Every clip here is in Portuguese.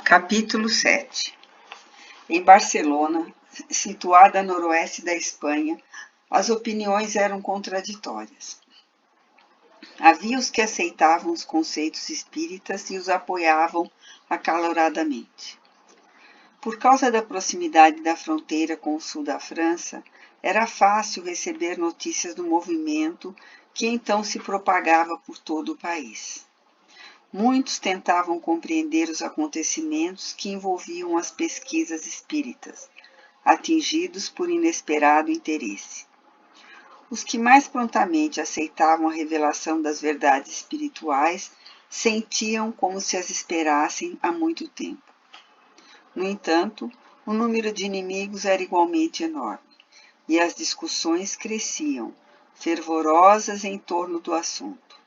Capítulo 7. Em Barcelona, situada a noroeste da Espanha, as opiniões eram contraditórias. Havia os que aceitavam os conceitos espíritas e os apoiavam acaloradamente. Por causa da proximidade da fronteira com o sul da França, era fácil receber notícias do movimento que então se propagava por todo o país. Muitos tentavam compreender os acontecimentos que envolviam as pesquisas espíritas, atingidos por inesperado interesse. Os que mais prontamente aceitavam a revelação das verdades espirituais sentiam como se as esperassem há muito tempo. No entanto, o número de inimigos era igualmente enorme, e as discussões cresciam, fervorosas em torno do assunto.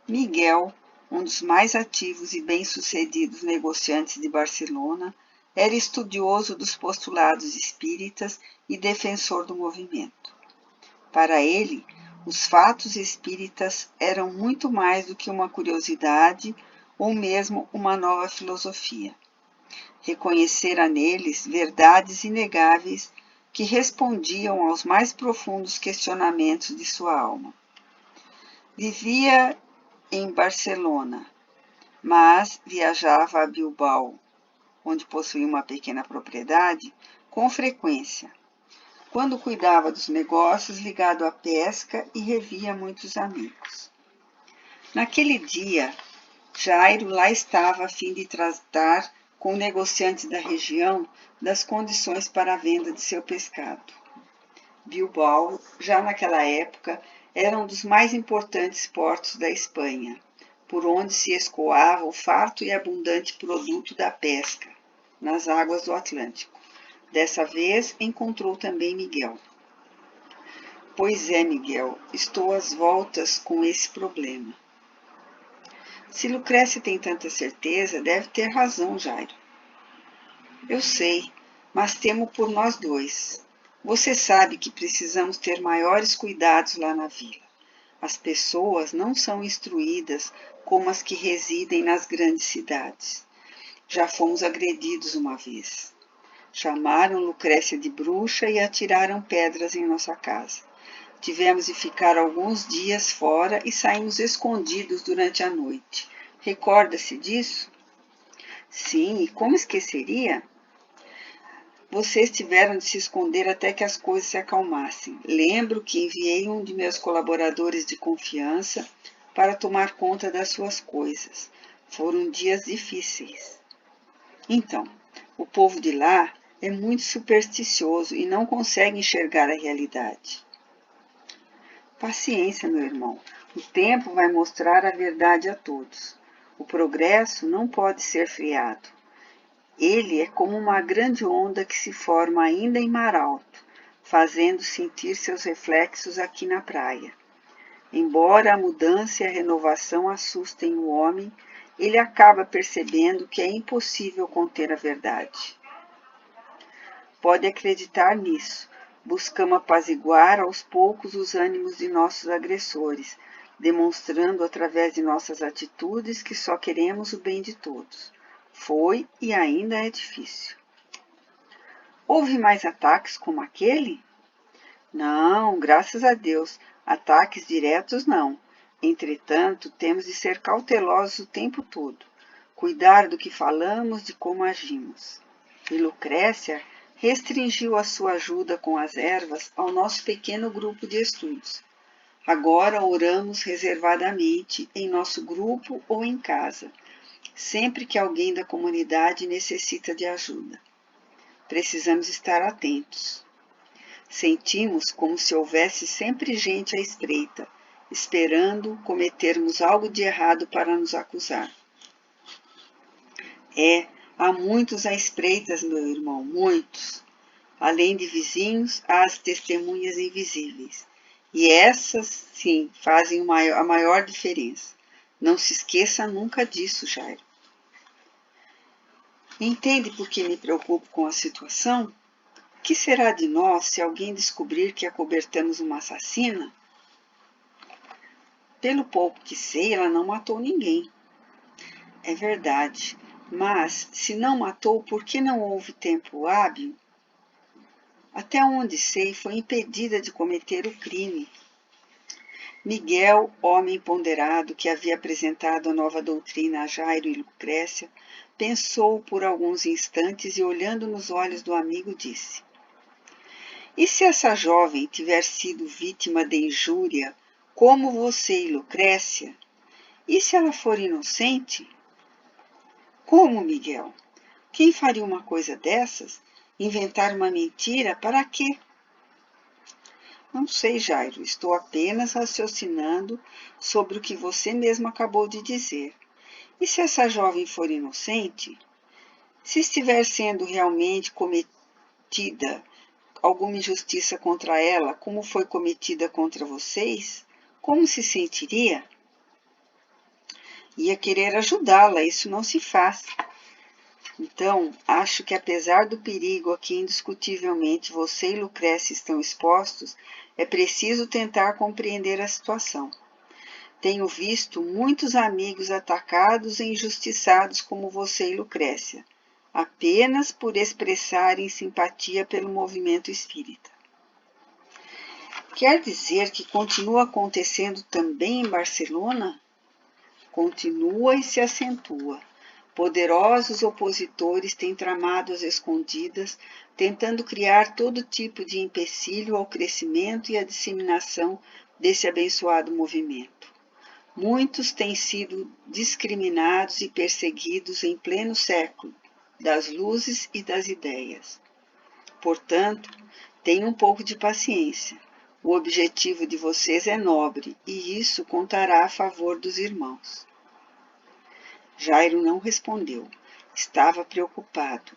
Miguel, um dos mais ativos e bem-sucedidos negociantes de Barcelona, era estudioso dos postulados espíritas e defensor do movimento. Para ele, os fatos espíritas eram muito mais do que uma curiosidade ou mesmo uma nova filosofia. Reconhecera neles verdades inegáveis que respondiam aos mais profundos questionamentos de sua alma. Vivia em Barcelona, mas viajava a Bilbao, onde possuía uma pequena propriedade, com frequência, quando cuidava dos negócios ligados à pesca e revia muitos amigos. Naquele dia, Jairo lá estava a fim de tratar com negociantes da região das condições para a venda de seu pescado. Bilbao, já naquela época, era um dos mais importantes portos da Espanha, por onde se escoava o farto e abundante produto da pesca, nas águas do Atlântico. Dessa vez encontrou também Miguel. Pois é, Miguel, estou às voltas com esse problema. Se Lucrécia tem tanta certeza, deve ter razão, Jairo. Eu sei, mas temo por nós dois. Você sabe que precisamos ter maiores cuidados lá na vila. As pessoas não são instruídas como as que residem nas grandes cidades. Já fomos agredidos uma vez. Chamaram Lucrécia de bruxa e atiraram pedras em nossa casa. Tivemos de ficar alguns dias fora e saímos escondidos durante a noite. Recorda-se disso? Sim, e como esqueceria? Vocês tiveram de se esconder até que as coisas se acalmassem. Lembro que enviei um de meus colaboradores de confiança para tomar conta das suas coisas. Foram dias difíceis. Então, o povo de lá é muito supersticioso e não consegue enxergar a realidade. Paciência, meu irmão. O tempo vai mostrar a verdade a todos. O progresso não pode ser freado. Ele é como uma grande onda que se forma ainda em mar alto, fazendo sentir seus reflexos aqui na praia. Embora a mudança e a renovação assustem o homem, ele acaba percebendo que é impossível conter a verdade. Pode acreditar nisso. Buscamos apaziguar aos poucos os ânimos de nossos agressores, demonstrando através de nossas atitudes que só queremos o bem de todos. Foi e ainda é difícil. Houve mais ataques como aquele? Não, graças a Deus, ataques diretos não. Entretanto, temos de ser cautelosos o tempo todo, cuidar do que falamos, de como agimos. E Lucrécia restringiu a sua ajuda com as ervas ao nosso pequeno grupo de estudos. Agora oramos reservadamente em nosso grupo ou em casa, sempre que alguém da comunidade necessita de ajuda. Precisamos estar atentos. Sentimos como se houvesse sempre gente à espreita, esperando cometermos algo de errado para nos acusar. Há muitos à espreita, meu irmão, muitos. Além de vizinhos, há as testemunhas invisíveis. E essas, sim, fazem a maior diferença. Não se esqueça nunca disso, Jairo. Entende por que me preocupo com a situação? O que será de nós se alguém descobrir que acobertamos uma assassina? Pelo pouco que sei, ela não matou ninguém. É verdade, Mas, se não matou, por que não houve tempo hábil? Até onde sei, foi impedida de cometer o crime. Miguel, homem ponderado que havia apresentado a nova doutrina a Jairo e Lucrécia, pensou por alguns instantes e, olhando nos olhos do amigo, disse: E se essa jovem tiver sido vítima de injúria, como você e Lucrécia? E se ela for inocente? Como, Miguel? Quem faria uma coisa dessas? Inventar uma mentira? Para quê? Não sei, Jairo, estou apenas raciocinando sobre o que você mesmo acabou de dizer. E se essa jovem for inocente? Se estiver sendo realmente cometida alguma injustiça contra ela, como foi cometida contra vocês, como se sentiria? Ia querer ajudá-la, isso não se faz. Então, acho que apesar do perigo a que indiscutivelmente você e Lucrécia estão expostos, é preciso tentar compreender a situação. Tenho visto muitos amigos atacados e injustiçados como você e Lucrécia, apenas por expressarem simpatia pelo movimento espírita. Quer dizer que continua acontecendo também em Barcelona? Continua e se acentua. Poderosos opositores têm tramado às escondidas, tentando criar todo tipo de empecilho ao crescimento e à disseminação desse abençoado movimento. Muitos têm sido discriminados e perseguidos em pleno século das luzes e das ideias. Portanto, tenham um pouco de paciência. O objetivo de vocês é nobre e isso contará a favor dos irmãos. Jairo não respondeu. Estava preocupado,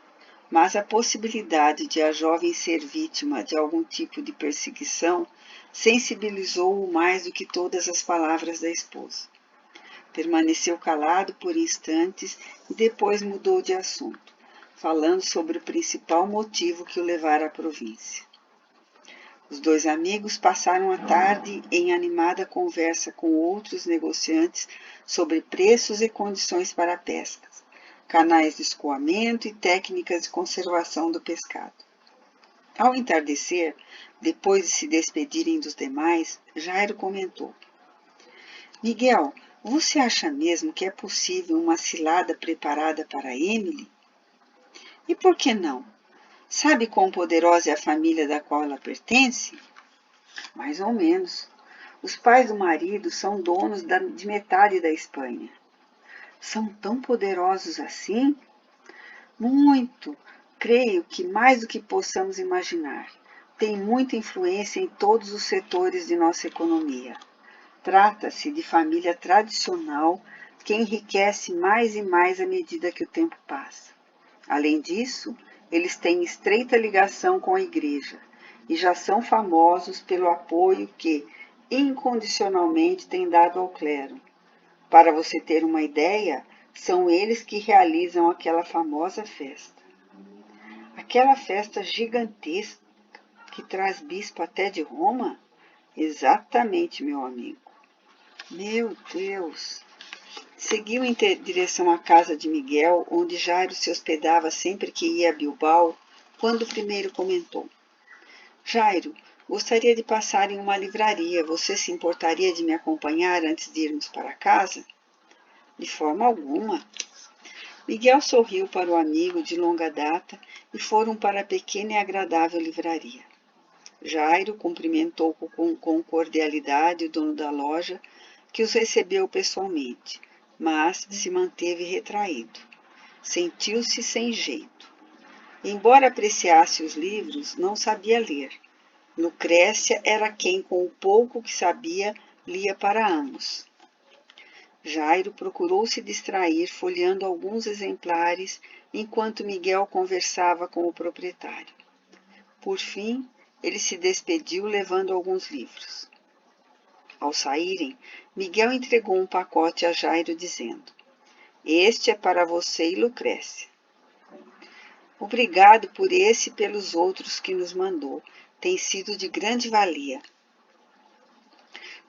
mas a possibilidade de a jovem ser vítima de algum tipo de perseguição sensibilizou-o mais do que todas as palavras da esposa. Permaneceu calado por instantes e depois mudou de assunto, falando sobre o principal motivo que o levara à província. Os dois amigos passaram a tarde em animada conversa com outros negociantes sobre preços e condições para pescas, canais de escoamento e técnicas de conservação do pescado. Ao entardecer, depois de se despedirem dos demais, Jairo comentou: Miguel, você acha mesmo que é possível uma cilada preparada para Emily? E por que não? Sabe quão poderosa é a família da qual ela pertence? Mais ou menos. Os pais do marido são donos de metade da Espanha. São tão poderosos assim? Muito. Creio que mais do que possamos imaginar. Tem muita influência em todos os setores de nossa economia. Trata-se de família tradicional que enriquece mais e mais à medida que o tempo passa. Além disso, eles têm estreita ligação com a Igreja e já são famosos pelo apoio que, incondicionalmente, têm dado ao clero. Para você ter uma ideia, são eles que realizam aquela famosa festa. Aquela festa gigantesca que traz bispo até de Roma? Exatamente, meu amigo. Meu Deus! Seguiu em direção à casa de Miguel, onde Jairo se hospedava sempre que ia a Bilbao, quando o primeiro comentou: Jairo, gostaria de passar em uma livraria. Você se importaria de me acompanhar antes de irmos para casa? De forma alguma. Miguel sorriu para o amigo de longa data e foram para a pequena e agradável livraria. Jairo cumprimentou com cordialidade o dono da loja, que os recebeu pessoalmente, mas se manteve retraído. Sentiu-se sem jeito. Embora apreciasse os livros, não sabia ler. Lucrécia era quem, com o pouco que sabia, lia para ambos. Jairo procurou se distrair folheando alguns exemplares enquanto Miguel conversava com o proprietário. Por fim, ele se despediu levando alguns livros. Ao saírem, Miguel entregou um pacote a Jairo, dizendo: Este é para você e Lucrécia. Obrigado por esse e pelos outros que nos mandou. Tem sido de grande valia.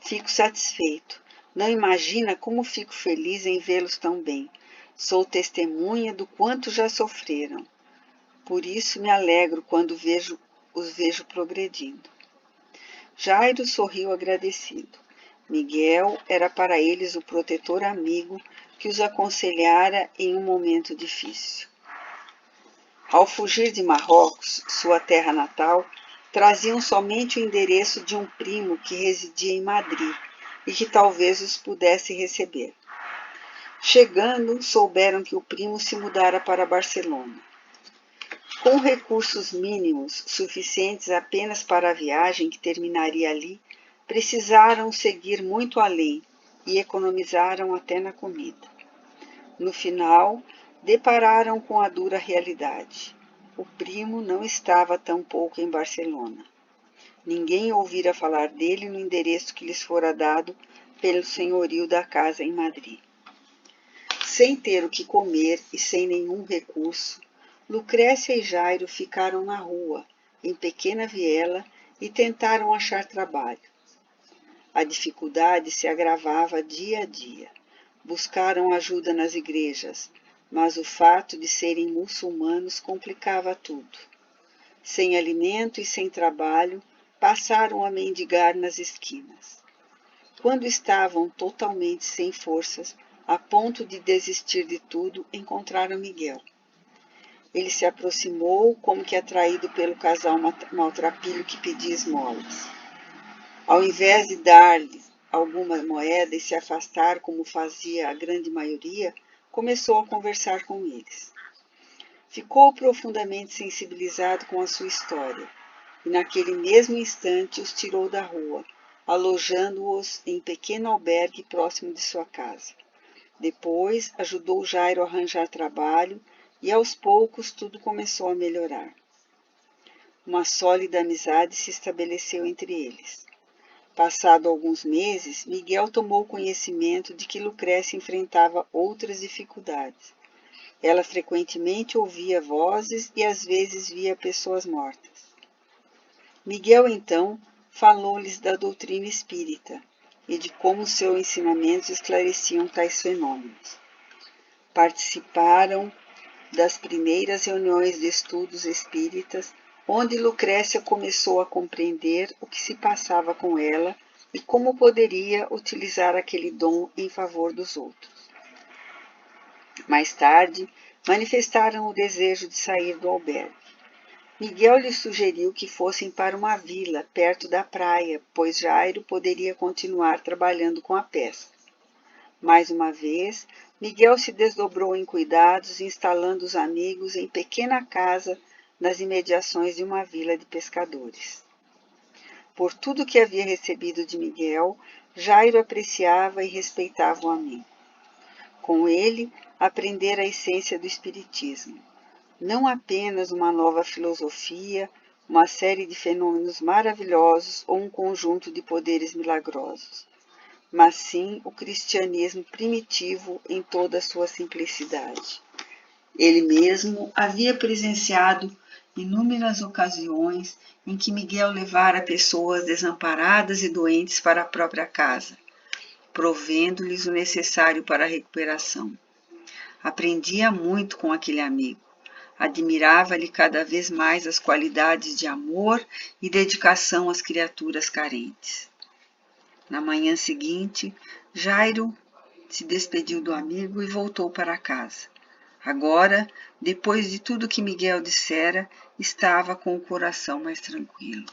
Fico satisfeito. Não imagina como fico feliz em vê-los tão bem. Sou testemunha do quanto já sofreram. Por isso me alegro quando os vejo progredindo. Jairo sorriu agradecido. Miguel era para eles o protetor amigo que os aconselhara em um momento difícil. Ao fugir de Marrocos, sua terra natal, traziam somente o endereço de um primo que residia em Madrid e que talvez os pudesse receber. Chegando, souberam que o primo se mudara para Barcelona. Com recursos mínimos, suficientes apenas para a viagem que terminaria ali, precisaram seguir muito além e economizaram até na comida. No final, depararam com a dura realidade. O primo não estava tampouco em Barcelona. Ninguém ouvira falar dele no endereço que lhes fora dado pelo senhorio da casa em Madrid. Sem ter o que comer e sem nenhum recurso, Lucrécia e Jairo ficaram na rua, em pequena viela, e tentaram achar trabalho. A dificuldade se agravava dia a dia. Buscaram ajuda nas igrejas, mas o fato de serem muçulmanos complicava tudo. Sem alimento e sem trabalho, passaram a mendigar nas esquinas. Quando estavam totalmente sem forças, a ponto de desistir de tudo, encontraram Miguel. Ele se aproximou, como que atraído pelo casal maltrapilho que pedia esmolas. Ao invés de dar-lhes alguma moeda e se afastar, como fazia a grande maioria, começou a conversar com eles. Ficou profundamente sensibilizado com a sua história, e naquele mesmo instante os tirou da rua, alojando-os em pequeno albergue próximo de sua casa. Depois ajudou Jairo a arranjar trabalho e aos poucos tudo começou a melhorar. Uma sólida amizade se estabeleceu entre eles. Passado alguns meses, Miguel tomou conhecimento de que Lucrécia enfrentava outras dificuldades. Ela frequentemente ouvia vozes e às vezes via pessoas mortas. Miguel, então, falou-lhes da doutrina espírita e de como seus ensinamentos esclareciam tais fenômenos. Participaram das primeiras reuniões de estudos espíritas, onde Lucrécia começou a compreender o que se passava com ela e como poderia utilizar aquele dom em favor dos outros. Mais tarde, manifestaram o desejo de sair do albergue. Miguel lhes sugeriu que fossem para uma vila perto da praia, pois Jairo poderia continuar trabalhando com a pesca. Mais uma vez, Miguel se desdobrou em cuidados, instalando os amigos em pequena casa nas imediações de uma vila de pescadores. Por tudo que havia recebido de Miguel, Jairo apreciava e respeitava o amigo. Com ele, aprendera a essência do espiritismo. Não apenas uma nova filosofia, uma série de fenômenos maravilhosos ou um conjunto de poderes milagrosos, mas sim o cristianismo primitivo em toda a sua simplicidade. Ele mesmo havia presenciado inúmeras ocasiões em que Miguel levara pessoas desamparadas e doentes para a própria casa, provendo-lhes o necessário para a recuperação. Aprendia muito com aquele amigo. Admirava-lhe cada vez mais as qualidades de amor e dedicação às criaturas carentes. Na manhã seguinte, Jairo se despediu do amigo e voltou para casa. Agora, depois de tudo que Miguel dissera, estava com o coração mais tranquilo.